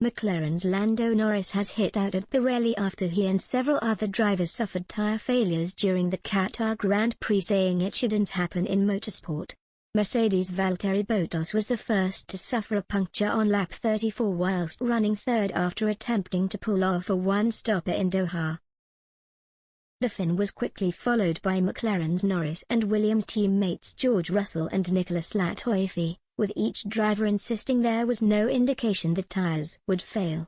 McLaren's Lando Norris has hit out at Pirelli after he and several other drivers suffered tyre failures during the Qatar Grand Prix, saying it shouldn't happen in motorsport. Mercedes' Valtteri Bottas was the first to suffer a puncture on lap 34 whilst running third after attempting to pull off a one-stopper in Doha. The Finn was quickly followed by McLaren's Norris and Williams teammates George Russell and Nicolas Latifi, with each driver insisting there was no indication the tyres would fail.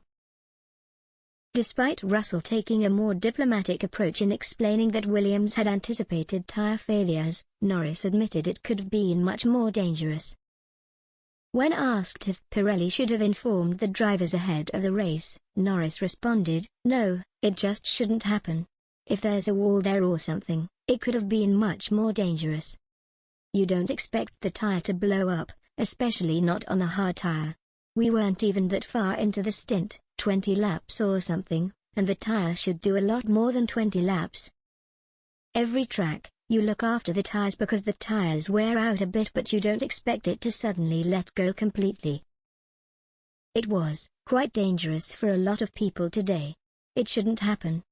Despite Russell taking a more diplomatic approach in explaining that Williams had anticipated tyre failures, Norris admitted it could have been much more dangerous. When asked if Pirelli should have informed the drivers ahead of the race, Norris responded, "No, it just shouldn't happen. If there's a wall there or something, it could have been much more dangerous. You don't expect the tyre to blow up, especially not on a hard tyre. We weren't even that far into the stint, 20 laps or something, and the tyre should do a lot more than 20 laps. Every track, you look after the tyres because the tyres wear out a bit, but you don't expect it to suddenly let go completely. It was quite dangerous for a lot of people today. It shouldn't happen.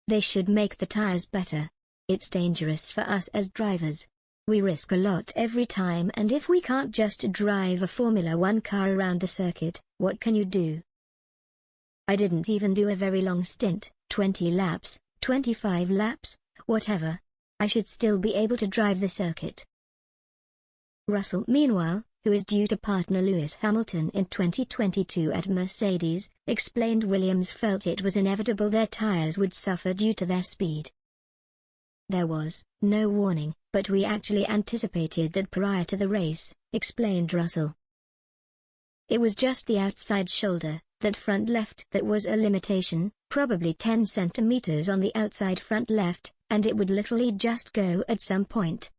They should make the tyres better. It's dangerous for us as drivers. We risk a lot every time, and if we can't just drive a Formula 1 car around the circuit, what can you do? I didn't even do a very long stint, 20 laps, 25 laps, whatever. I should still be able to drive the circuit." Russell, meanwhile, who is due to partner Lewis Hamilton in 2022 at Mercedes, explained Williams felt it was inevitable their tyres would suffer due to their speed. "There was no warning, but we actually anticipated that prior to the race," explained Russell. "It was just the outside shoulder, that front left, that was a limitation, probably 10 centimeters on the outside front left, and it would literally just go at some point.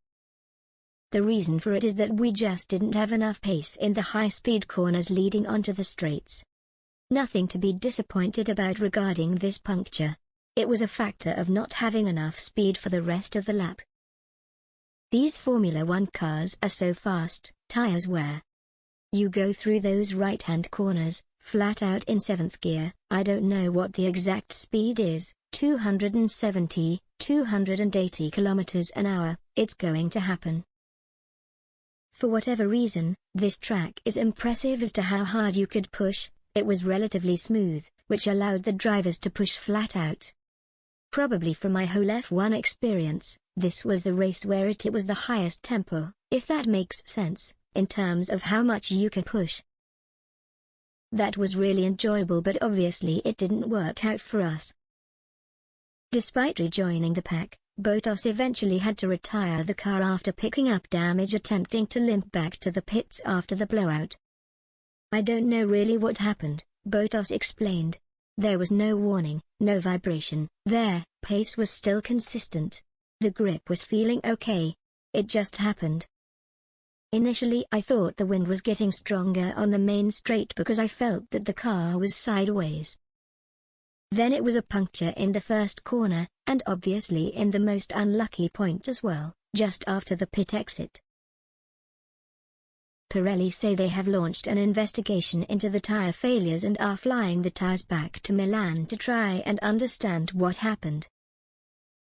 The reason for it is that we just didn't have enough pace in the high-speed corners leading onto the straights. Nothing to be disappointed about regarding this puncture. It was a factor of not having enough speed for the rest of the lap. These Formula 1 cars are so fast, tires wear. You go through those right-hand corners, flat out in 7th gear, I don't know what the exact speed is, 270, 280 kilometers an hour, it's going to happen. For whatever reason, this track is impressive as to how hard you could push. It was relatively smooth, which allowed the drivers to push flat out. Probably from my whole F1 experience, this was the race where it was the highest tempo, if that makes sense, in terms of how much you can push. That was really enjoyable, but obviously it didn't work out for us." Despite rejoining the pack, Bottas eventually had to retire the car after picking up damage attempting to limp back to the pits after the blowout. "I don't know really what happened," Bottas explained. "There was no warning, no vibration, their pace was still consistent. The grip was feeling okay. It just happened. Initially I thought the wind was getting stronger on the main straight because I felt that the car was sideways. Then it was a puncture in the first corner, and obviously in the most unlucky point as well, just after the pit exit." Pirelli say they have launched an investigation into the tyre failures and are flying the tyres back to Milan to try and understand what happened.